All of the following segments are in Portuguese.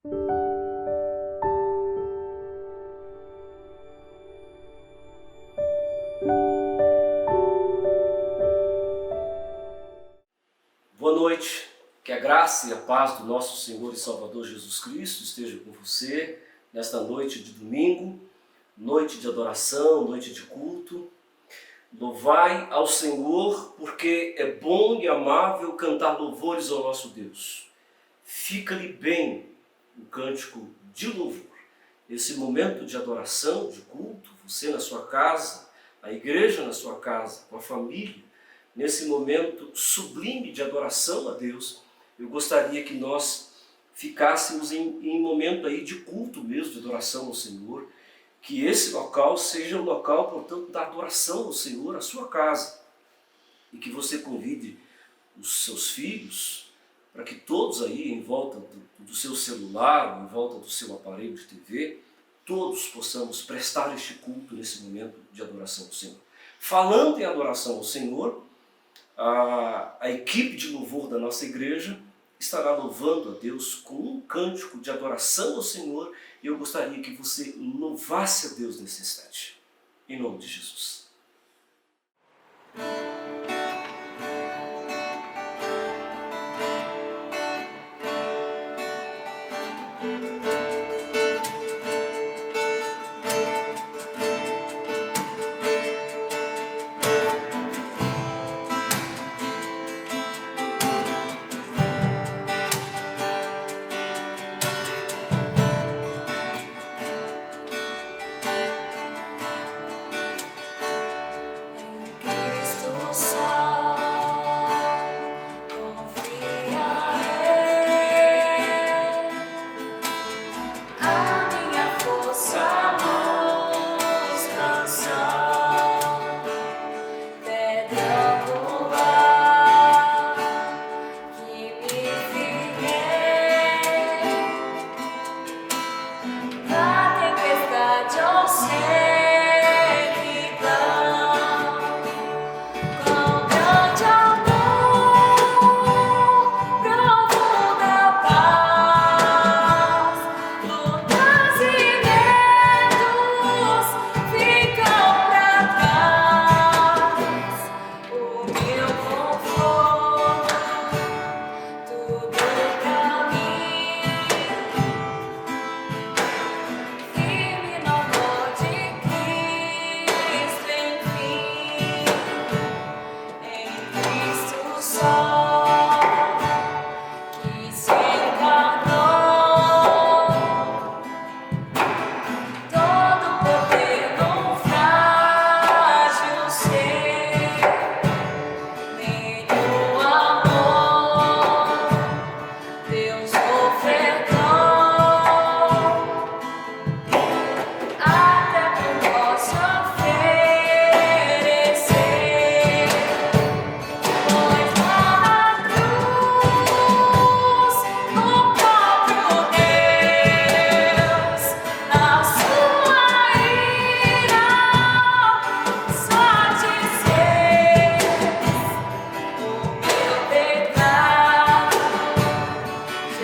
Boa noite, que a graça e a paz do nosso Senhor e Salvador Jesus Cristo esteja com você nesta noite de domingo, noite de adoração, noite de culto. Louvai ao Senhor, porque é bom e amável cantar louvores ao nosso Deus. Fica-lhe bem o cântico de louvor. Esse momento de adoração, de culto, você na sua casa, a igreja na sua casa, com a família, nesse momento sublime de adoração a Deus, eu gostaria que nós ficássemos em momento aí de culto mesmo, de adoração ao Senhor, que esse local seja o local, portanto, da adoração ao Senhor, a sua casa, e que você convide os seus filhos, para que todos aí em volta do seu celular, em volta do seu aparelho de TV, todos possamos prestar este culto nesse momento de adoração ao Senhor. Falando em adoração ao Senhor, a equipe de louvor da nossa igreja estará louvando a Deus com um cântico de adoração ao Senhor, e eu gostaria que você louvasse a Deus nesse instante. Em nome de Jesus.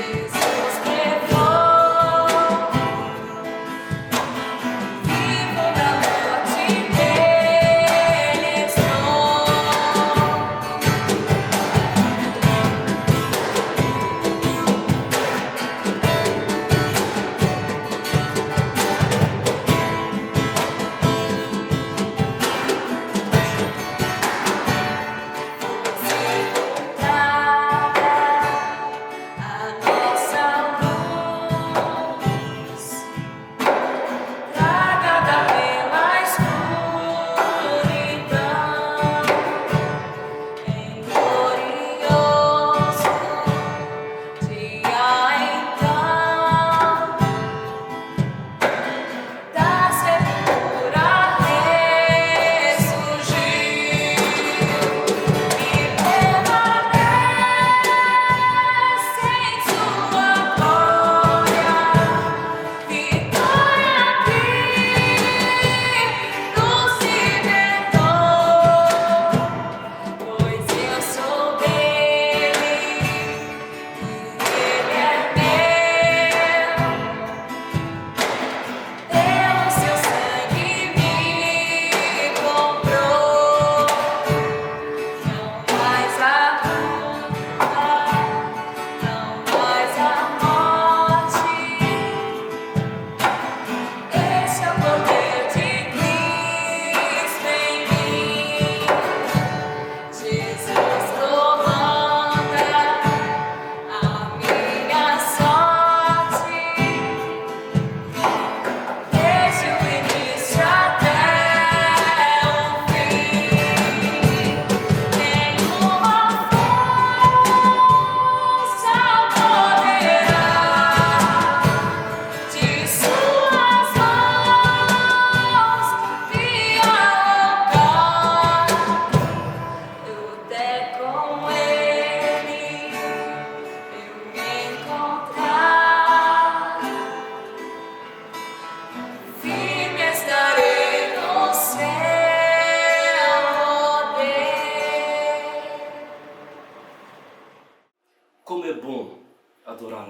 Jesus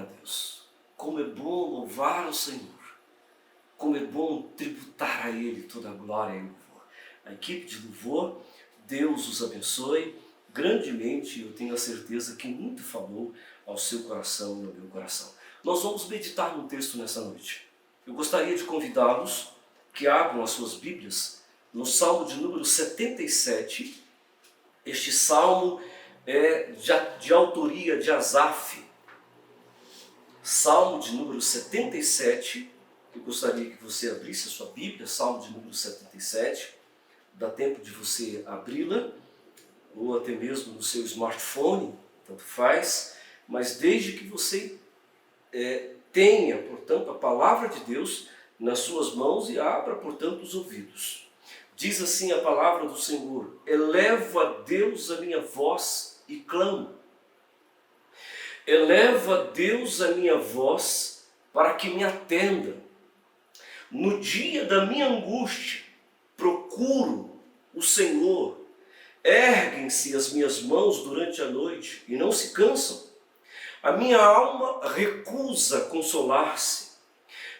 a Deus. Como é bom louvar o Senhor. Como é bom tributar a Ele toda a glória e louvor. A equipe de louvor, Deus os abençoe grandemente. Eu tenho a certeza que muito falou ao seu coração e ao meu coração. Nós vamos meditar no texto nessa noite. Eu gostaria de convidá-los que abram as suas Bíblias no Salmo de número 77. Este salmo é de autoria de Asaf. Salmo de número 77. Eu gostaria que você abrisse a sua Bíblia, Salmo de número 77. Dá tempo de você abri-la, ou até mesmo no seu smartphone, tanto faz. Mas desde que você tenha, portanto, a palavra de Deus nas suas mãos e abra, portanto, os ouvidos. Diz assim a palavra do Senhor: elevo a Deus a minha voz e clamo. Elevo a Deus a minha voz para que me atenda. No dia da minha angústia, procuro o Senhor. Erguem-se as minhas mãos durante a noite e não se cansam. A minha alma recusa consolar-se.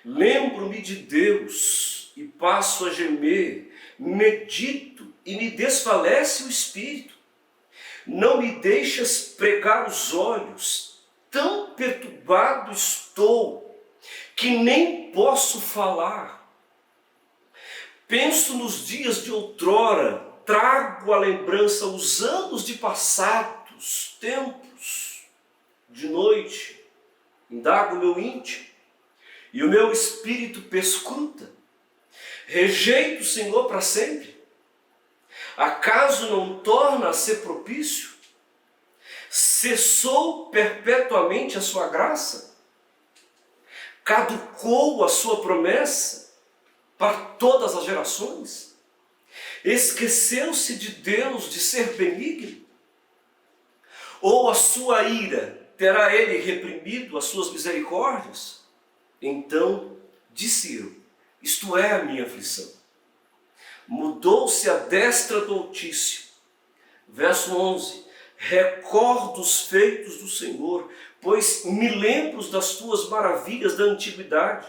Lembro-me de Deus e passo a gemer. Medito e me desfalece o espírito. Não me deixas pregar os olhos. Tão perturbado estou que nem posso falar. Penso nos dias de outrora, trago à lembrança os anos de passados tempos. De noite, indago o meu íntimo, e o meu espírito perscruta. Rejeito o Senhor para sempre. Acaso não torna a ser propício? Cessou perpetuamente a sua graça? Caducou a sua promessa para todas as gerações? Esqueceu-se de Deus de ser benigno? Ou a sua ira terá ele reprimido as suas misericórdias? Então disse eu: isto é a minha aflição. Mudou-se a destra do Altíssimo. Verso 11. Recordo os feitos do Senhor, pois me lembro das tuas maravilhas da antiguidade.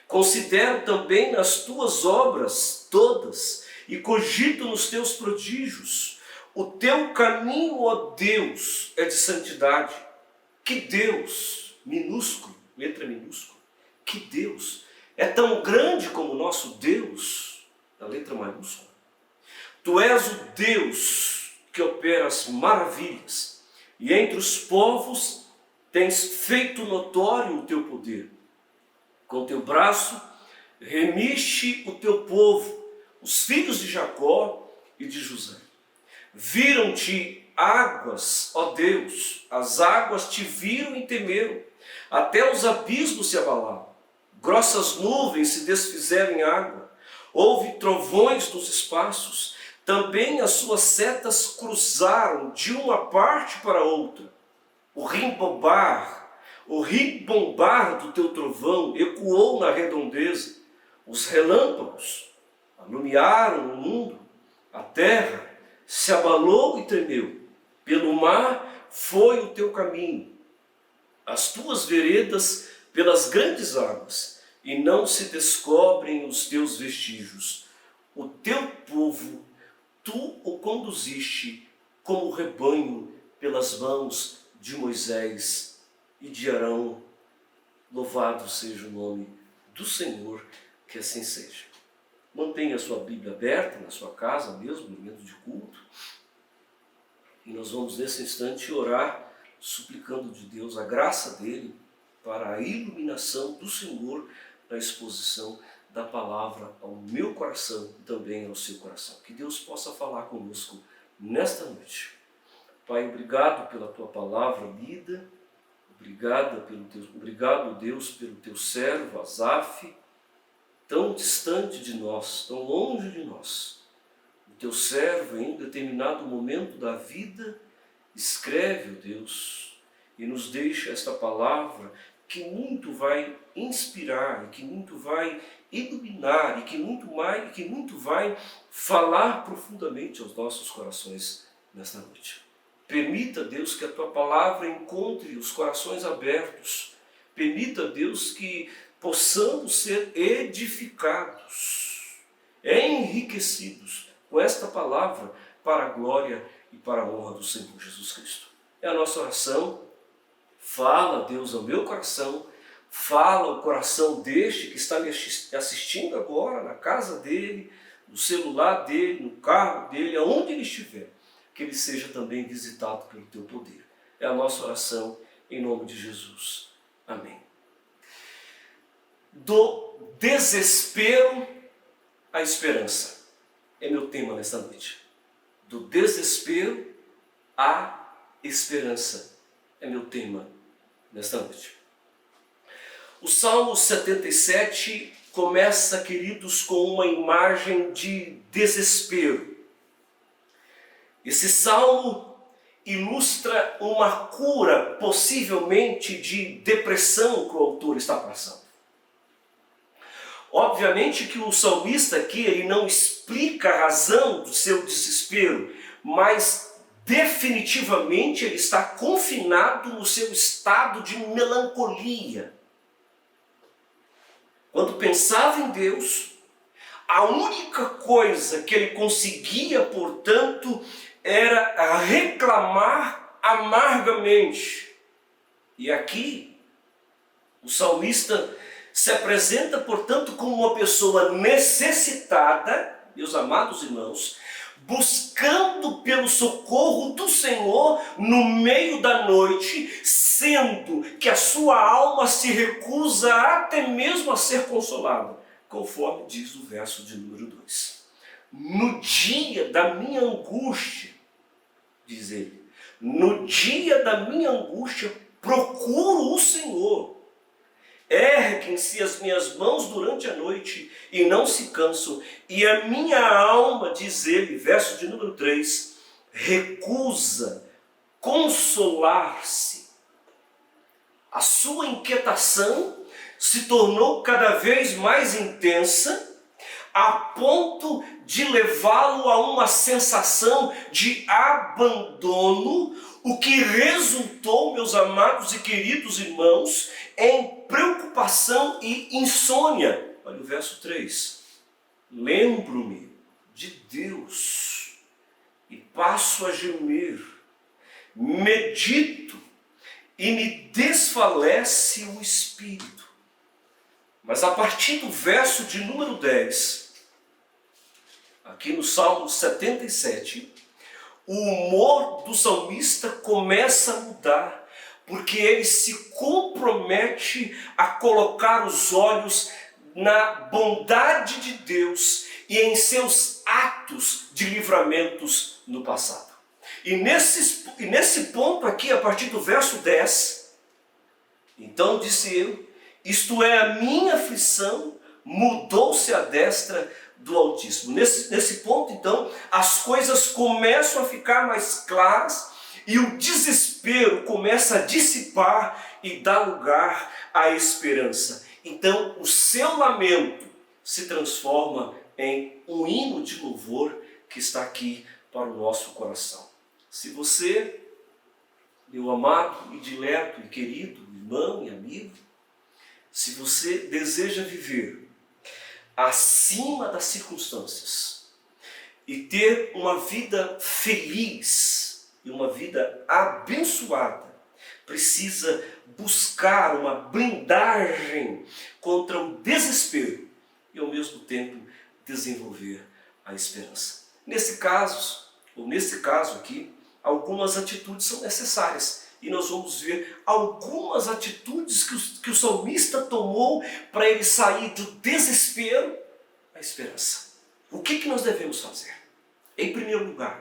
Considero também as tuas obras todas e cogito nos teus prodígios. O teu caminho, ó Deus, é de santidade. Que Deus, minúsculo, letra minúscula, que Deus é tão grande como o nosso Deus, a letra maiúscula. Tu és o Deus que opera as maravilhas, e entre os povos tens feito notório o teu poder. Com teu braço remiste o teu povo, os filhos de Jacó e de José. Viram-te águas, ó Deus, as águas te viram e temeram, até os abismos se abalaram. Grossas nuvens se desfizeram em água, houve trovões nos espaços, também as suas setas cruzaram de uma parte para outra. O rimbombar do teu trovão ecoou na redondeza, os relâmpagos alumiaram o mundo, a terra se abalou e tremeu. Pelo mar foi o teu caminho, as tuas veredas pelas grandes águas, e não se descobrem os teus vestígios. O teu povo, tu o conduziste como rebanho pelas mãos de Moisés e de Arão. Louvado seja o nome do Senhor, que assim seja. Mantenha a sua Bíblia aberta na sua casa mesmo, no momento de culto. E nós vamos nesse instante orar, suplicando de Deus a graça dele para a iluminação do Senhor na exposição da palavra ao meu coração e também ao seu coração. Que Deus possa falar conosco nesta noite. Pai, obrigado pela tua palavra lida, obrigado, Deus, pelo teu servo Asaf, tão distante de nós, tão longe de nós. O teu servo, em um determinado momento da vida, escreve, ó Deus, e nos deixa esta palavra que muito vai inspirar, e que muito vai iluminar, e que muito vai falar profundamente aos nossos corações nesta noite. Permita, Deus, que a tua palavra encontre os corações abertos. Permita, Deus, que possamos ser edificados, enriquecidos com esta palavra para a glória e para a honra do Senhor Jesus Cristo. É a nossa oração. Fala, Deus, ao meu coração. Fala ao coração deste que está me assistindo agora, na casa dele, no celular dele, no carro dele, aonde ele estiver. Que ele seja também visitado pelo teu poder. É a nossa oração em nome de Jesus. Amém. Do desespero à esperança. É meu tema nesta noite. Do desespero à esperança. É meu tema nesta noite. O Salmo 77 começa, queridos, com uma imagem de desespero. Esse salmo ilustra uma cura, possivelmente, de depressão que o autor está passando. Obviamente que o salmista aqui ele não explica a razão do seu desespero, mas definitivamente ele está confinado no seu estado de melancolia. Quando pensava em Deus, a única coisa que ele conseguia, portanto, era reclamar amargamente. E aqui, o salmista se apresenta, portanto, como uma pessoa necessitada, meus amados irmãos, buscando pelo socorro do Senhor no meio da noite, sendo que a sua alma se recusa até mesmo a ser consolada, conforme diz o verso de número 2. No dia da minha angústia, diz ele, no dia da minha angústia procuro o Senhor. Erguem-se as minhas mãos durante a noite e não se cansam, e a minha alma, diz ele, verso de número 3, recusa consolar-se. A sua inquietação se tornou cada vez mais intensa, a ponto de levá-lo a uma sensação de abandono, o que resultou, meus amados e queridos irmãos, em preocupação e insônia. Olha o verso 3. Lembro-me de Deus e passo a gemer, medito e me desfalece o espírito. Mas a partir do verso de número 10, aqui no Salmo 77, o humor do salmista começa a mudar, porque ele se compromete a colocar os olhos na bondade de Deus e em seus atos de livramentos no passado. E nesse ponto aqui, a partir do verso 10, então disse eu, isto é a minha aflição, mudou-se a destra do Altíssimo. Nesse ponto, então, as coisas começam a ficar mais claras e o desespero começa a dissipar e dar lugar à esperança. Então, o seu lamento se transforma em um hino de louvor que está aqui para o nosso coração. Se você, meu amado e dileto e querido irmão e amigo, se você deseja viver acima das circunstâncias e ter uma vida feliz e uma vida abençoada, precisa buscar uma blindagem contra o desespero e ao mesmo tempo desenvolver a esperança. Nesse caso aqui, algumas atitudes são necessárias. E nós vamos ver algumas atitudes que o salmista tomou para ele sair do desespero à esperança. O que nós devemos fazer? Em primeiro lugar,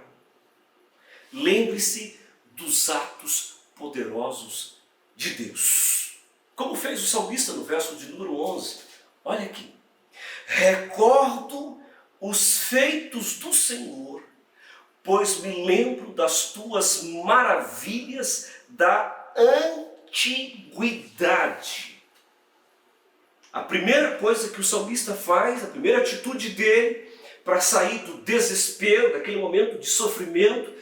lembre-se dos atos poderosos de Deus. Como fez o salmista no verso de número 11. Olha aqui. Recordo os feitos do Senhor, pois me lembro das tuas maravilhas da antiguidade. A primeira coisa que o salmista faz, a primeira atitude dele para sair do desespero, daquele momento de sofrimento,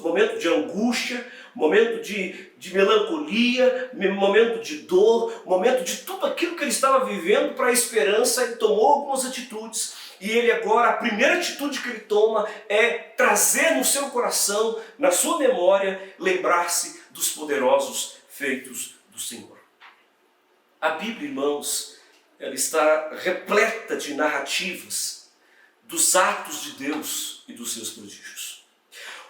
momento de angústia, momento de melancolia, momento de dor, momento de tudo aquilo que ele estava vivendo para a esperança. Ele tomou algumas atitudes. E ele agora, a primeira atitude que ele toma é trazer no seu coração, na sua memória, lembrar-se dos poderosos feitos do Senhor. A Bíblia, irmãos, ela está repleta de narrativas dos atos de Deus e dos seus prodígios.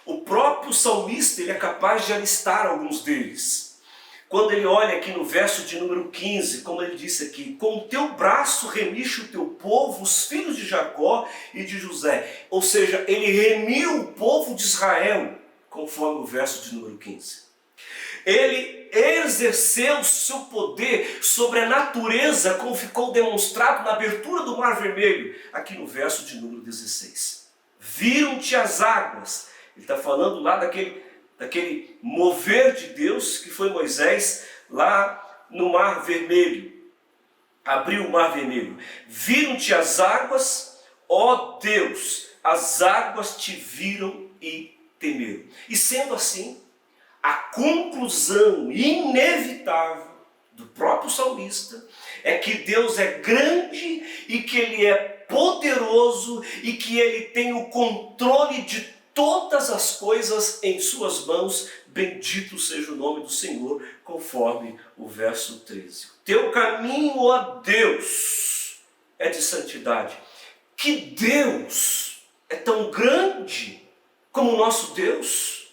O próprio salmista ele é capaz de alistar alguns deles. Quando ele olha aqui no verso de número 15, como ele disse aqui, com o teu braço remiste o teu povo, os filhos de Jacó e de José. Ou seja, ele remiu o povo de Israel, conforme o verso de número 15. Ele exerceu seu poder sobre a natureza, como ficou demonstrado na abertura do Mar Vermelho, aqui no verso de número 16. Viram-te as águas. Ele está falando lá daquele mover de Deus que foi Moisés lá no Mar Vermelho. Abriu o Mar Vermelho. Viram-te as águas, ó Deus, as águas te viram e temeram. E sendo assim, a conclusão inevitável do próprio salmista é que Deus é grande e que Ele é poderoso e que Ele tem o controle de todas as coisas em suas mãos. Bendito seja o nome do Senhor, conforme o verso 13. Teu caminho, ó Deus, é de santidade. Que Deus é tão grande como o nosso Deus?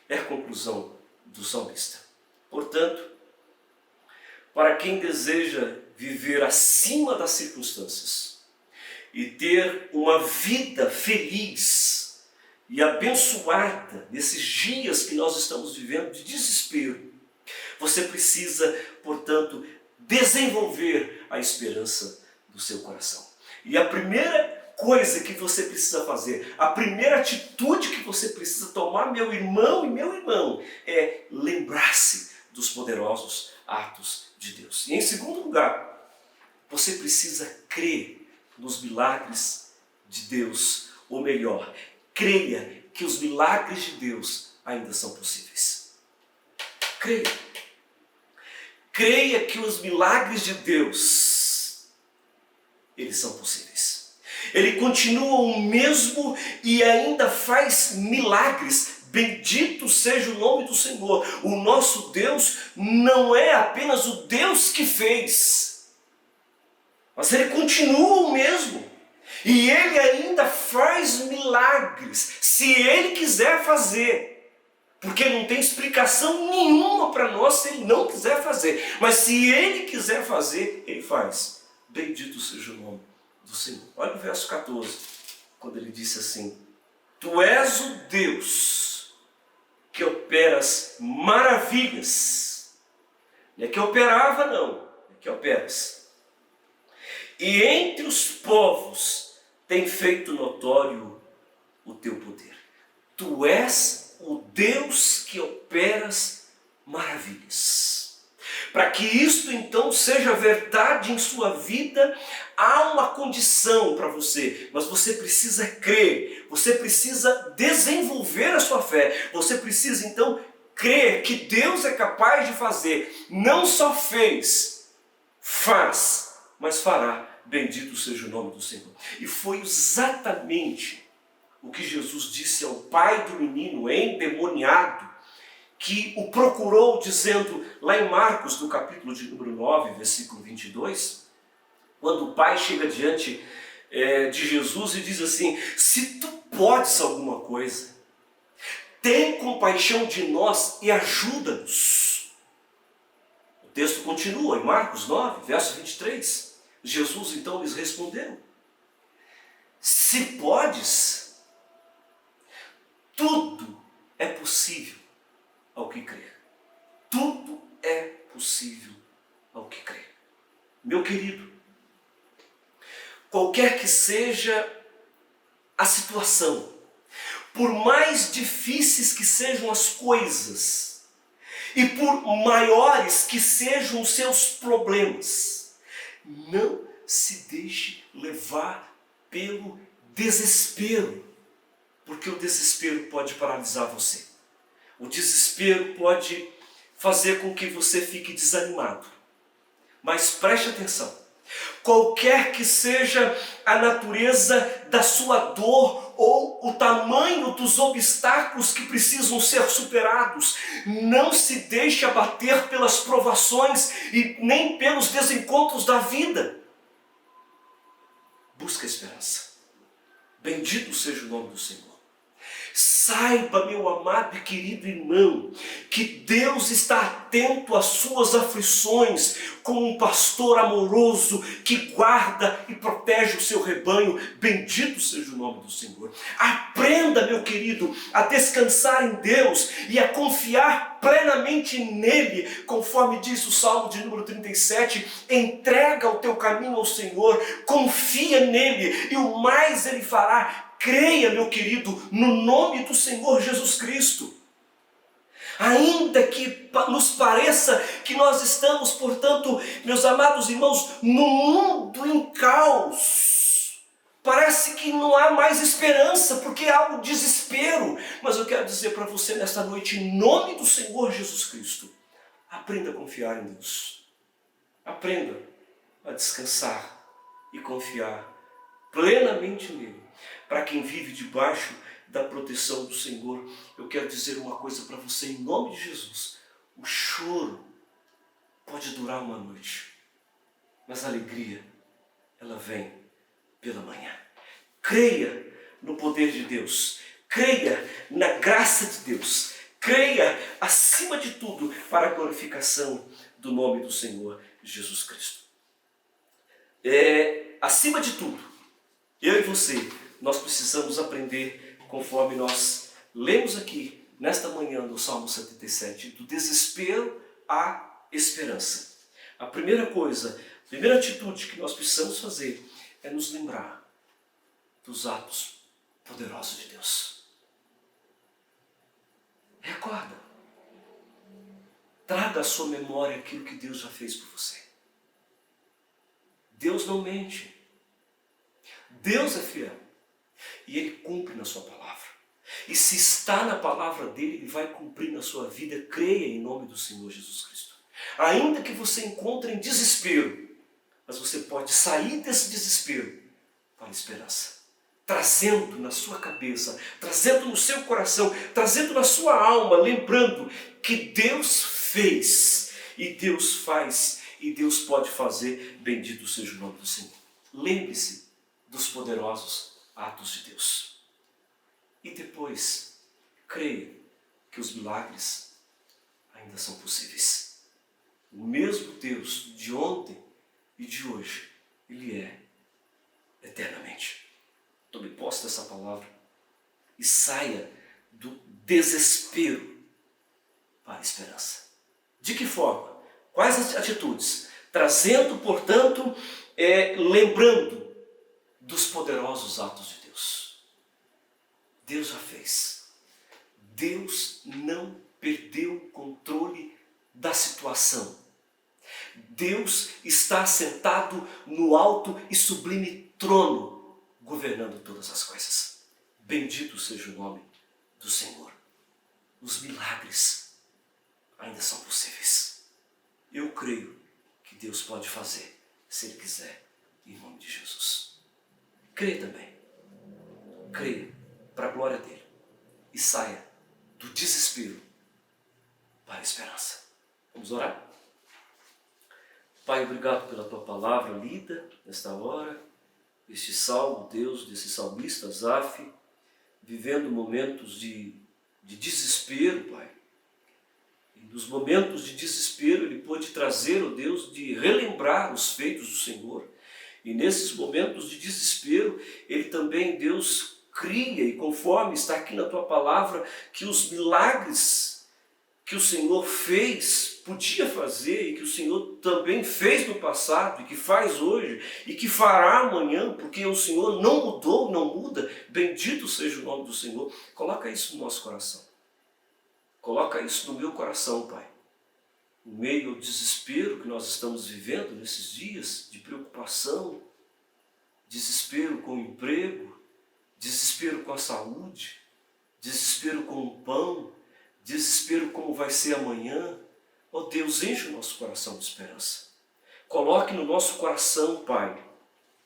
É a conclusão do salmista. Portanto, para quem deseja viver acima das circunstâncias e ter uma vida feliz e abençoada nesses dias que nós estamos vivendo de desespero, você precisa, portanto, desenvolver a esperança do seu coração. E a primeira coisa que você precisa fazer, a primeira atitude que você precisa tomar, meu irmão e meu irmão, é lembrar-se dos poderosos atos de Deus. E em segundo lugar, você precisa crer nos milagres de Deus, ou melhor, creia que os milagres de Deus ainda são possíveis. Creia. Creia que os milagres de Deus, eles são possíveis. Ele continua o mesmo e ainda faz milagres. Bendito seja o nome do Senhor. O nosso Deus não é apenas o Deus que fez, mas Ele continua o mesmo. E Ele ainda faz milagres, se Ele quiser fazer. Porque não tem explicação nenhuma para nós se Ele não quiser fazer. Mas se Ele quiser fazer, Ele faz. Bendito seja o nome do Senhor. Olha o verso 14, quando ele disse assim: Tu és o Deus que operas maravilhas. Não é que operava, não. É que operas. E entre os povos tem feito notório o teu poder. Tu és o Deus que operas maravilhas. Para que isto então seja verdade em sua vida, há uma condição para você, mas você precisa crer, você precisa desenvolver a sua fé, você precisa então crer que Deus é capaz de fazer, não só fez, faz, mas fará. Bendito seja o nome do Senhor. E foi exatamente o que Jesus disse ao pai do menino endemoniado, que o procurou dizendo, lá em Marcos, no capítulo de número 9, versículo 22, quando o pai chega diante de Jesus e diz assim: se tu podes alguma coisa, tem compaixão de nós e ajuda-nos. O texto continua em Marcos 9, verso 23. Jesus então lhes respondeu: se podes, tudo é possível ao que crer. Tudo é possível ao que crer. Meu querido, qualquer que seja a situação, por mais difíceis que sejam as coisas, e por maiores que sejam os seus problemas, não se deixe levar pelo desespero. porque o desespero pode paralisar você. O desespero pode fazer com que você fique desanimado. Mas preste atenção. Qualquer que seja a natureza da sua dor ou o tamanho dos obstáculos que precisam ser superados, não se deixe abater pelas provações e nem pelos desencontros da vida. Busca a esperança. Bendito seja o nome do Senhor. Saiba, meu amado e querido irmão, que Deus está atento às suas aflições, como um pastor amoroso que guarda e protege o seu rebanho. Bendito seja o nome do Senhor. Aprenda, meu querido, a descansar em Deus e a confiar plenamente nele, conforme diz o Salmo de número 37, entrega o teu caminho ao Senhor, confia nele e o mais ele fará. Creia, meu querido, no nome do Senhor Jesus Cristo. Ainda que nos pareça que nós estamos, portanto, meus amados irmãos, no mundo em caos, parece que não há mais esperança, porque há um desespero. Mas eu quero dizer para você nesta noite, em nome do Senhor Jesus Cristo, aprenda a confiar em Deus. Aprenda a descansar e confiar plenamente nele. Para quem vive debaixo da proteção do Senhor, eu quero dizer uma coisa para você em nome de Jesus. O choro pode durar uma noite, mas a alegria, ela vem pela manhã. Creia no poder de Deus, creia na graça de Deus, creia acima de tudo para a glorificação do nome do Senhor Jesus Cristo. Acima de tudo, eu e você, nós precisamos aprender, conforme nós lemos aqui, nesta manhã, no Salmo 77, do desespero à esperança. A primeira coisa, a primeira atitude que nós precisamos fazer é nos lembrar dos atos poderosos de Deus. Recorda. Traga à sua memória aquilo que Deus já fez por você. Deus não mente. Deus é fiel. E Ele cumpre na sua palavra. E se está na palavra dEle, Ele vai cumprir na sua vida. Creia em nome do Senhor Jesus Cristo. Ainda que você encontre em desespero, mas você pode sair desse desespero para a esperança. Trazendo na sua cabeça, trazendo no seu coração, trazendo na sua alma, lembrando que Deus fez, e Deus faz, e Deus pode fazer. Bendito seja o nome do Senhor. Lembre-se dos poderosos atos de Deus. E depois, creia que os milagres ainda são possíveis. O mesmo Deus de ontem e de hoje, Ele é eternamente. Tome posse dessa palavra e saia do desespero para a esperança. De que forma? Quais as atitudes? Trazendo, portanto, lembrando dos poderosos atos de Deus. Deus já fez. Deus não perdeu o controle da situação. Deus está sentado no alto e sublime trono, governando todas as coisas. Bendito seja o nome do Senhor. Os milagres ainda são possíveis. Eu creio que Deus pode fazer, se Ele quiser, em nome de Jesus. Creia também. Creia para a glória dEle. E saia do desespero para a esperança. Vamos orar? Pai, obrigado pela Tua palavra lida nesta hora. Este salmo, Deus, desse salmista, Asaf, vivendo momentos de desespero, Pai. E nos momentos de desespero Ele pôde trazer, ó Deus, de relembrar os feitos do Senhor. E nesses momentos de desespero, Ele também, Deus, cria, e conforme está aqui na Tua palavra, que os milagres que o Senhor fez, podia fazer, e que o Senhor também fez no passado, e que faz hoje, e que fará amanhã, porque o Senhor não mudou, não muda. Bendito seja o nome do Senhor. Coloca isso no nosso coração. Coloca isso no meu coração, Pai. No meio do desespero que nós estamos vivendo nesses dias, de preocupação, desespero com o emprego, desespero com a saúde, desespero com o pão, desespero como vai ser amanhã. Ó Deus, enche o nosso coração de esperança. Coloque no nosso coração, Pai,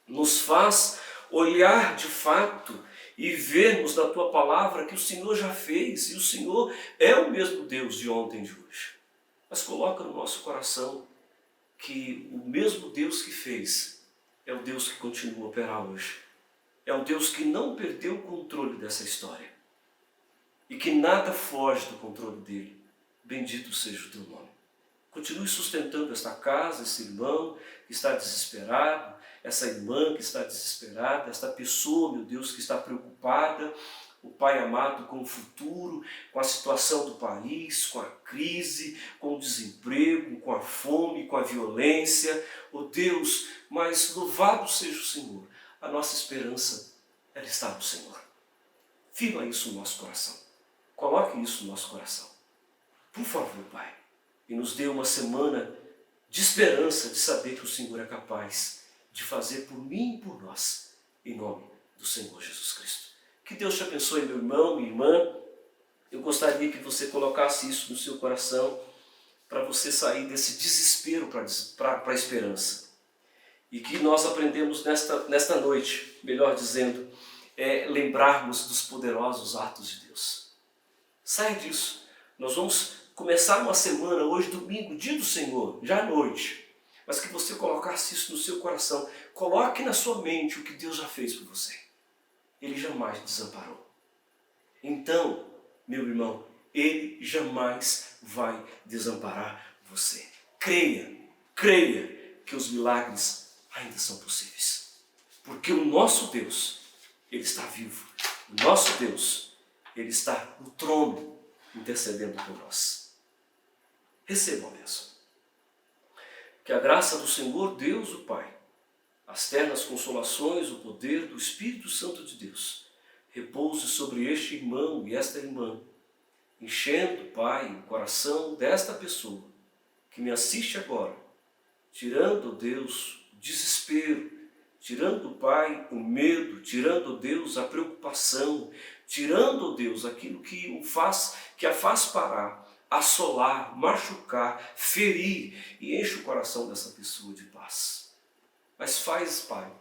nos faz olhar de fato e vermos na Tua palavra que o Senhor já fez, e o Senhor é o mesmo Deus de ontem e de hoje. Mas coloca no nosso coração que o mesmo Deus que fez é o Deus que continua a operar hoje. É o Deus que não perdeu o controle dessa história e que nada foge do controle dele. Bendito seja o Teu nome. Continue sustentando esta casa, esse irmão que está desesperado, essa irmã que está desesperada, esta pessoa, meu Deus, que está preocupada, o Pai amado, com o futuro, com a situação do país, com a crise, com o desemprego, com a fome, com a violência. Oh Deus, mas louvado seja o Senhor. A nossa esperança, ela está no Senhor. Firma isso no nosso coração. Coloque isso no nosso coração. Por favor, Pai, e nos dê uma semana de esperança, de saber que o Senhor é capaz de fazer por mim e por nós, em nome do Senhor Jesus Cristo. Que Deus te abençoe, meu irmão, minha irmã. Eu gostaria que você colocasse isso no seu coração para você sair desse desespero para a esperança. E que nós aprendemos nesta noite, melhor dizendo, lembrarmos dos poderosos atos de Deus. Saia disso. Nós vamos começar uma semana, hoje domingo, dia do Senhor, já à noite. Mas que você colocasse isso no seu coração. Coloque na sua mente o que Deus já fez por você. Ele jamais desamparou. Então, meu irmão, Ele jamais vai desamparar você. Creia que os milagres ainda são possíveis. Porque o nosso Deus, Ele está vivo. O nosso Deus, Ele está no trono, intercedendo por nós. Receba a bênção. Que a graça do Senhor Deus, o Pai, as ternas consolações, o poder do Espírito Santo de Deus, repouse sobre este irmão e esta irmã, enchendo, Pai, o coração desta pessoa que me assiste agora, tirando, Deus, o desespero, tirando, Pai, o medo, tirando, Deus, a preocupação, tirando, Deus, aquilo que a faz parar, assolar, machucar, ferir, e enche o coração dessa pessoa de paz. Mas faz, Pai,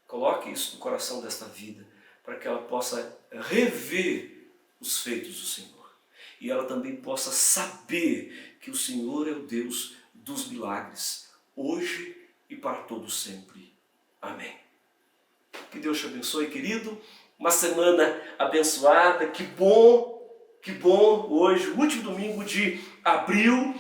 coloque isso no coração desta vida, para que ela possa rever os feitos do Senhor. E ela também possa saber que o Senhor é o Deus dos milagres, hoje e para todo sempre. Amém. Que Deus te abençoe, querido. Uma semana abençoada. Que bom hoje, o último domingo de abril.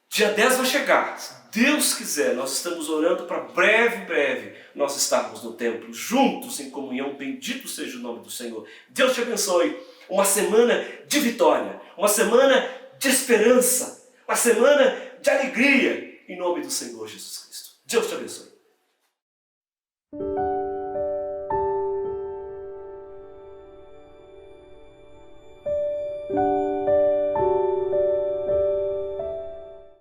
Dia 10 vai chegar. Se Deus quiser, nós estamos orando para breve nós estarmos no templo, juntos em comunhão. Bendito seja o nome do Senhor. Deus te abençoe. Uma semana de vitória, uma semana de esperança, uma semana de alegria, em nome do Senhor Jesus Cristo. Deus te abençoe.